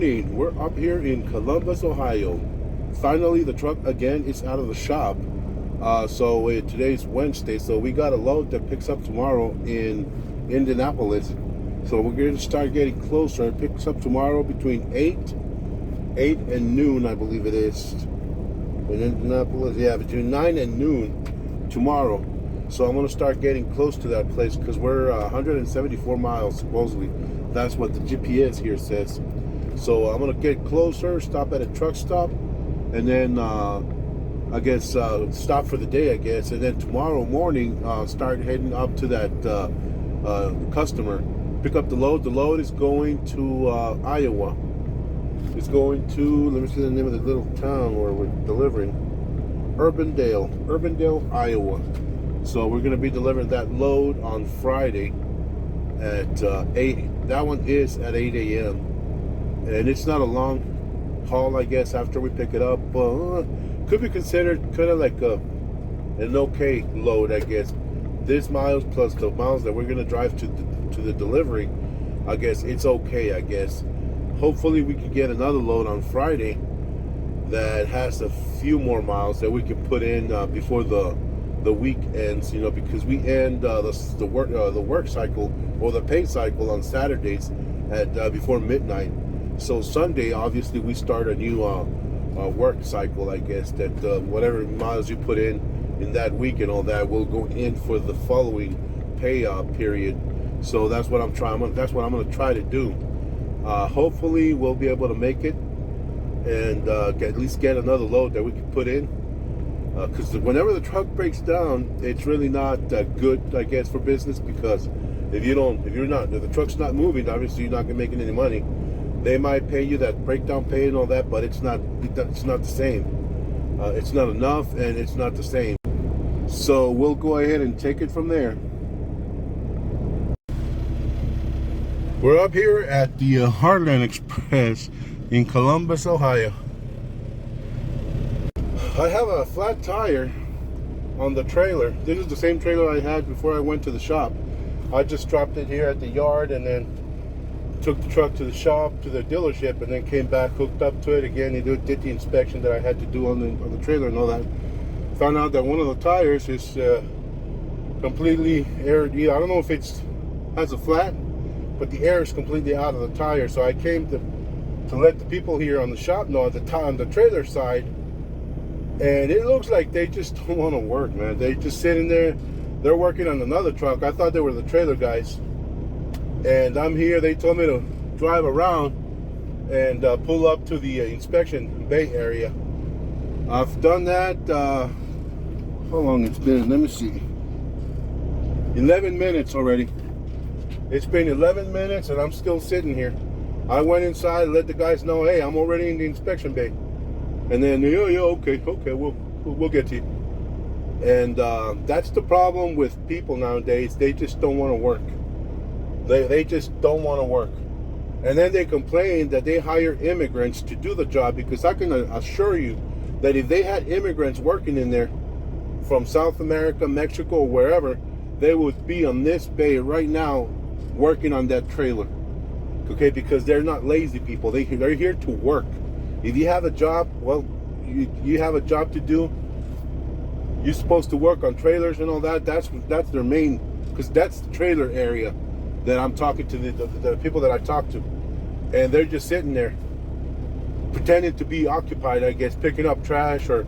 morning. We're up here in Columbus, Ohio. Finally, the truck again is out of the shop. Today's Wednesday, so we got a load that picks up tomorrow in Indianapolis. So we're going to start getting closer. It picks up tomorrow between 8 and noon, I believe it is. In Indianapolis, yeah, between 9 and noon tomorrow. So I'm going to start getting close to that place because we're 174 miles, supposedly. That's what the GPS here says. So I'm going to get closer, stop at a truck stop, and then stop for the day, I guess. And then tomorrow morning, start heading up to that customer, pick up the load. The load is going to Iowa. It's going to, let me see the name of the little town where we're delivering. Urbandale, Iowa. So we're going to be delivering that load on Friday at 8. That one is at 8 a.m. And it's not a long haul, I guess, after we pick it up. Could be considered kind of like an okay load, I guess. This miles plus the miles that we're going to drive to the delivery, I guess it's okay, I guess. Hopefully we can get another load on Friday that has a few more miles that we can put in before the week ends, because we end the work cycle or the pay cycle on Saturdays at before midnight. So Sunday, obviously, we start a new work cycle, I guess, that whatever miles you put in that week and all that will go in for the following pay period. So that's what I'm trying. That's what I'm going to try to do. Hopefully, we'll be able to make it and at least get another load that we can put in. Because whenever the truck breaks down, it's really not good, I guess, for business. Because if the truck's not moving, obviously you're not gonna making any money. They might pay you that breakdown pay and all that, but it's not the same. It's not enough, and it's not the same. So we'll go ahead and take it from there. We're up here at the Heartland Express in Columbus, Ohio. I have a flat tire on the trailer. This is the same trailer I had before I went to the shop. I just dropped it here at the yard and then took the truck to the shop, to the dealership, and then came back, hooked up to it again, and did the inspection that I had to do on the trailer and all that. Found out that one of the tires is completely aired. I don't know if has a flat, but the air is completely out of the tire. So I came to let the people here on the shop know on the trailer side. And it looks like they just don't want to work, man. They just sitting there. They're working on another truck. I thought they were the trailer guys. And I'm here. They told me to drive around and pull up to the inspection bay area. I've done that. How long it's been? Let me see. 11 minutes already. It's been 11 minutes and I'm still sitting here. I went inside and let the guys know, hey, I'm already in the inspection bay. And then, okay, we'll get to you. And that's the problem with people nowadays. They just don't want to work. They just don't want to work. And then they complain that they hire immigrants to do the job, because I can assure you that if they had immigrants working in there from South America, Mexico, or wherever, they would be on this bay right now working on that trailer. Okay, because they're not lazy people. They're here to work. If you have a job, well, you have a job to do. You're supposed to work on trailers and all that. That's their main, because that's the trailer area that I'm talking to, the people that I talk to. And they're just sitting there pretending to be occupied, I guess, picking up trash or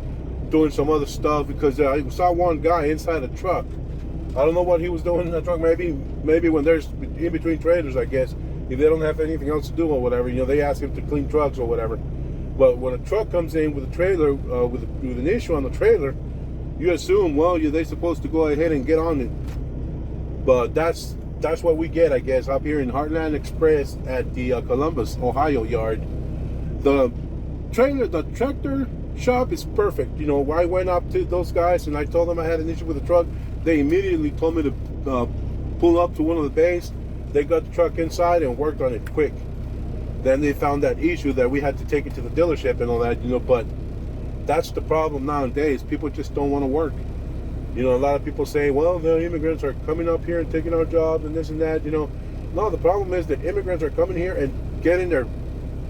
doing some other stuff, because I saw one guy inside a truck. I don't know what he was doing in the truck. Maybe when there's in between trailers, I guess, if they don't have anything else to do or whatever, they ask him to clean trucks or whatever. But when a truck comes in with a trailer, with an issue on the trailer, you assume, well, they're supposed to go ahead and get on it. But that's what we get, I guess, up here in Heartland Express at the Columbus, Ohio yard. The tractor shop is perfect. I went up to those guys and I told them I had an issue with the truck. They immediately told me to pull up to one of the bays. They got the truck inside and worked on it quick. Then they found that issue that we had to take it to the dealership and all that, but that's the problem nowadays. People just don't want to work. A lot of people say, well, the immigrants are coming up here and taking our jobs and this and that, No, the problem is that immigrants are coming here and getting their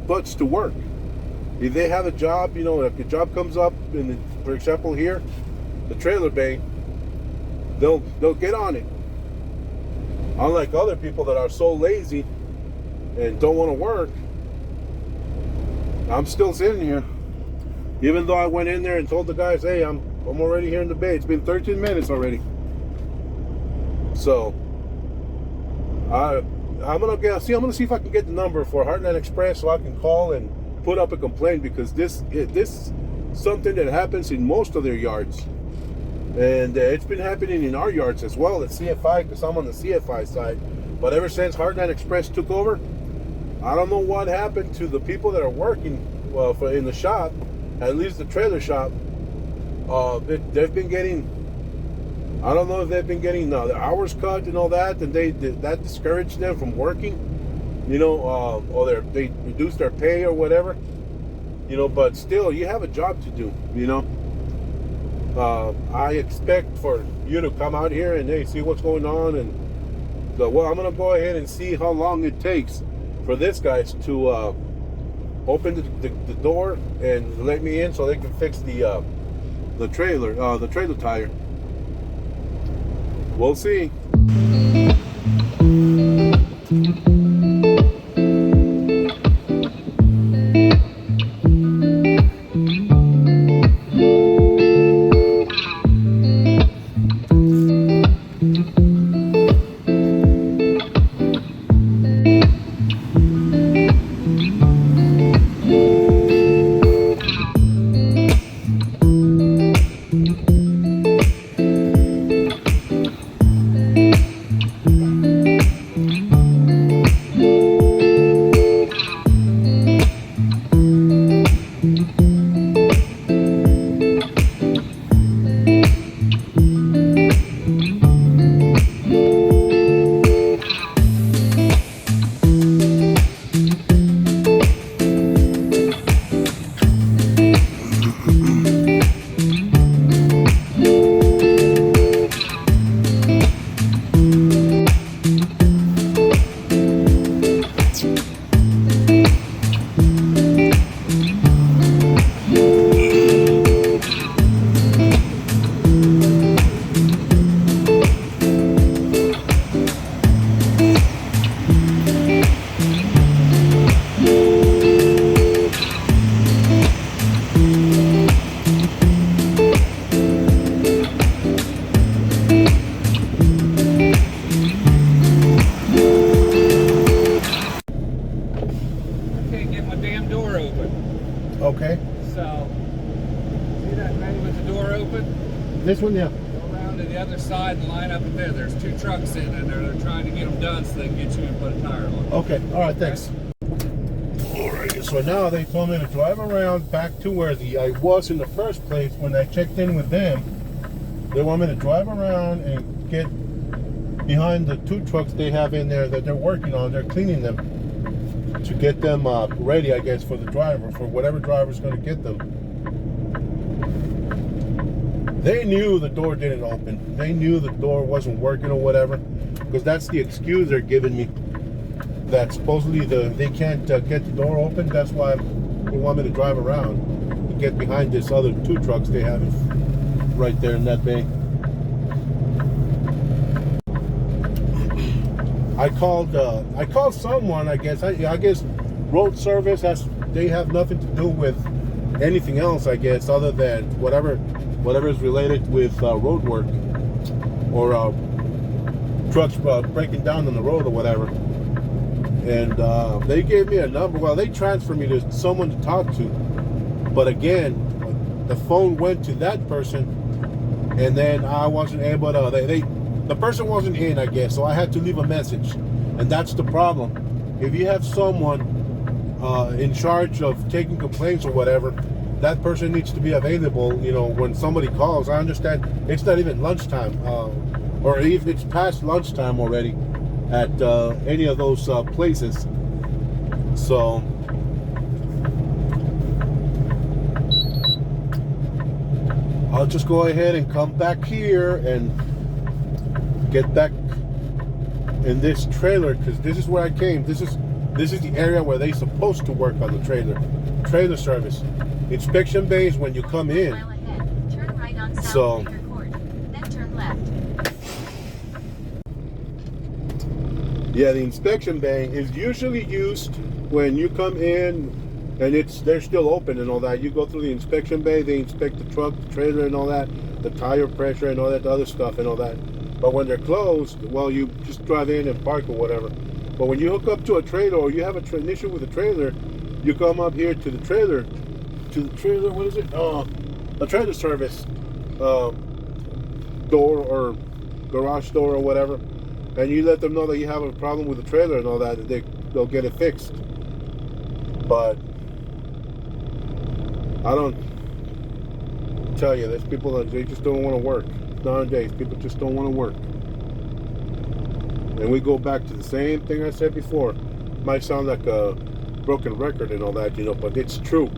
butts to work. If they have a job, you know, if a job comes up, for example here, the trailer bay, they'll get on it. Unlike other people that are so lazy and don't want to work, I'm still sitting here. Even though I went in there and told the guys, hey, I'm already here in the bay. It's been 13 minutes already. So I'm gonna see if I can get the number for Heartland Express so I can call and put up a complaint, because this is something that happens in most of their yards, and it's been happening in our yards as well at CFI, because I'm on the CFI side. But ever since Heartland Express took over, I don't know what happened to the people that are working in the shop, at least the trailer shop. They've been getting, I don't know if they've been getting the hours cut and all that, and that discouraged them from working, you know, or they reduced their pay or whatever, you know. But still, you have a job to do, you know. I expect for you to come out here and, hey, see what's going on, and well, I'm gonna go ahead and see how long it takes for this guys to open the door and let me in so they can fix the trailer tire. We'll see. Okay. So, see that bay with the door open? This one, yeah. Go around to the other side and line up in there. There's 2 trucks in there. They're trying to get them done so they can get you and put a tire on. Okay. All right. Thanks. All right. So now they told me to drive around back to where I was in the first place when I checked in with them. They want me to drive around and get behind the 2 trucks they have in there that they're working on. They're cleaning them to get them ready, I guess, for the driver, for whatever driver's going to get them. They knew the door didn't open. They knew the door wasn't working or whatever, because that's the excuse they're giving me. That supposedly they can't get the door open. That's why they want me to drive around and get behind this other 2 trucks they have right there in that bay. I called someone, I guess. I guess road service they have nothing to do with anything else, I guess, other than whatever is related with road work or trucks breaking down on the road or whatever. And they gave me a number. Well, they transferred me to someone to talk to, but again, the phone went to that person, and then I wasn't able to. The person wasn't in, I guess, so I had to leave a message. And that's the problem. If you have someone in charge of taking complaints or whatever, that person needs to be available, you know, when somebody calls. I understand it's not even lunchtime, or even it's past lunchtime already at any of those places. So I'll just go ahead and come back here and get back in this trailer, because this is where I came. This is This is the area where they're supposed to work on the trailer service. Inspection bays when you come in. Mile ahead. Turn right on South So- Baker Court. Then turn left. Yeah, the inspection bay is usually used when you come in and they're still open and all that. You go through the inspection bay, they inspect the truck, the trailer and all that, the tire pressure and all that other stuff and all that. But when they're closed, well, you just drive in and park or whatever. But when you hook up to a trailer or you have an issue with a trailer, you come up here to the trailer, what is it? A trailer service door or garage door or whatever. And you let them know that you have a problem with the trailer and all that, and they'll get it fixed. But I don't tell you, there's people that they just don't want to work. Nowadays, people just don't want to work. And we go back to the same thing I said before. Might sound like a broken record and all that, you know, but it's true.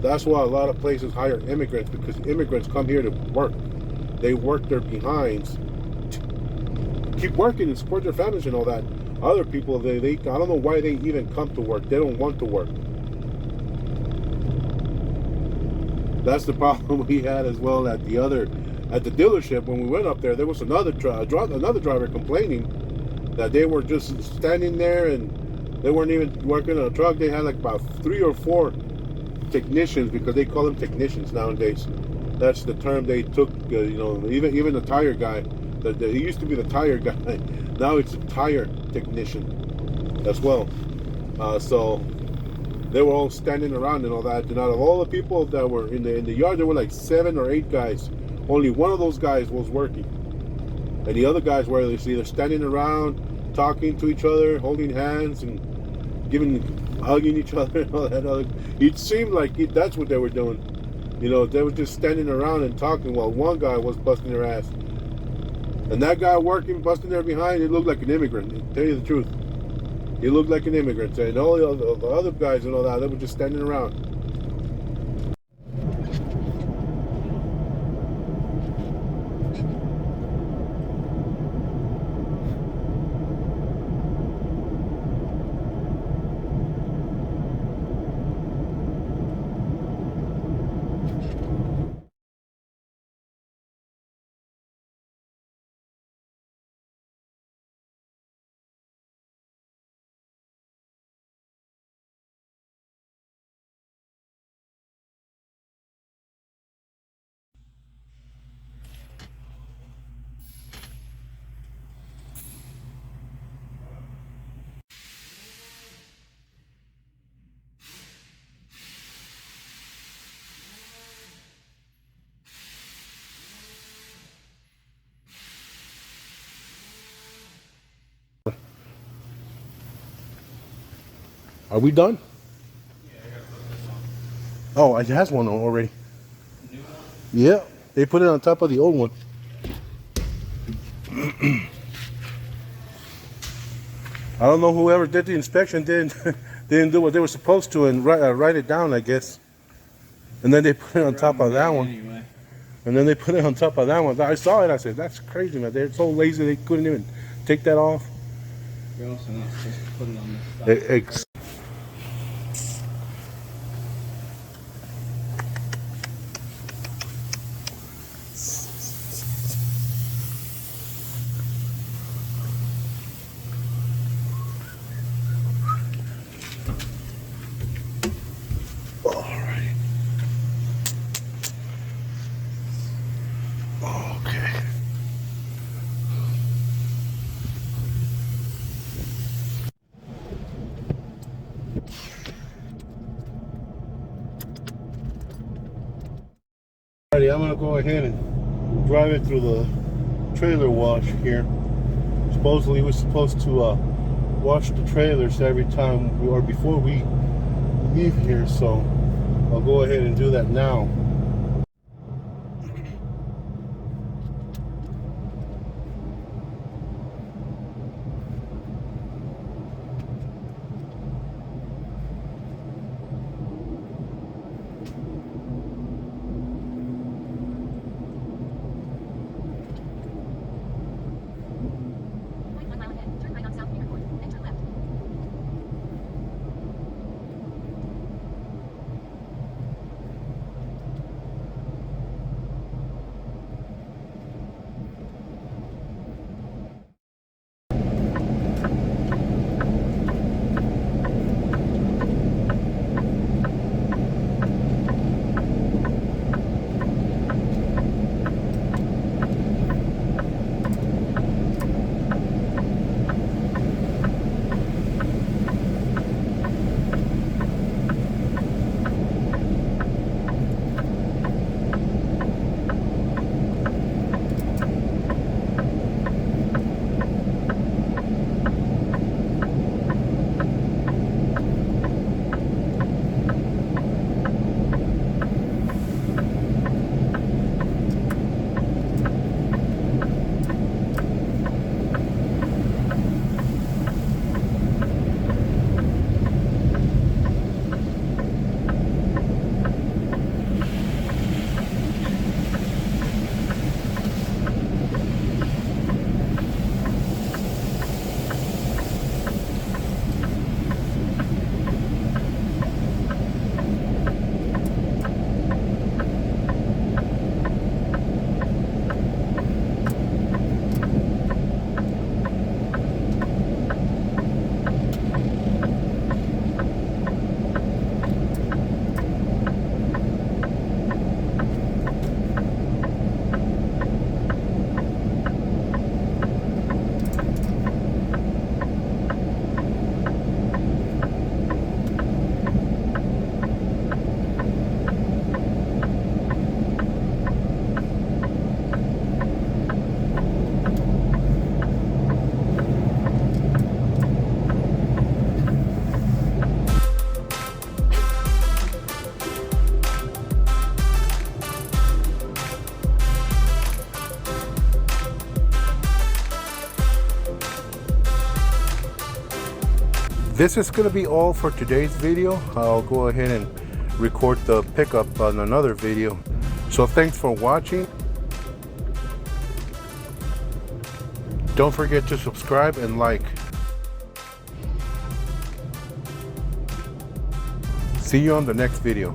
That's why a lot of places hire immigrants, because immigrants come here to work. They work their behinds, keep working and support their families and all that. Other people, they I don't know why they even come to work. They don't want to work. That's the problem we had as well at the dealership when we went up there. There was another driver complaining that they were just standing there and they weren't even working on a truck. They had like about 3 or 4 technicians, because they call them technicians nowadays. That's the term they took. You know, even the tire guy. He used to be the tire guy. Now it's a tire technician as well. So they were all standing around and all that. And out of all the people that were in the yard, there were like 7 or 8 guys. Only one of those guys was working, and the other guys were either standing around, talking to each other, holding hands, and hugging each other and all that other. It seemed like that's what they were doing. You know, they were just standing around and talking while one guy was busting their ass. And that guy working, busting their behind, it looked like an immigrant. To tell you the truth, he looked like an immigrant. And all the other guys and all that, they were just standing around. Are we done? Yeah, I gotta put this on. Oh, it has one already. New one? Yeah, they put it on top of the old one. I don't know whoever did the inspection didn't do what they were supposed to and write it down, I guess. And then they put it on top of that one. Anyway. And then they put it on top of that one. I saw it. I said, "That's crazy, man. They're so lazy they couldn't even take that off." You're also not supposed to put it on this side. Okay. Alrighty, I'm gonna go ahead and drive it through the trailer wash here. Supposedly we're supposed to wash the trailers every time or before we leave here, so I'll go ahead and do that now. This is going to be all for today's video. I'll go ahead and record the pickup on another video. So thanks for watching. Don't forget to subscribe and like. See you on the next video.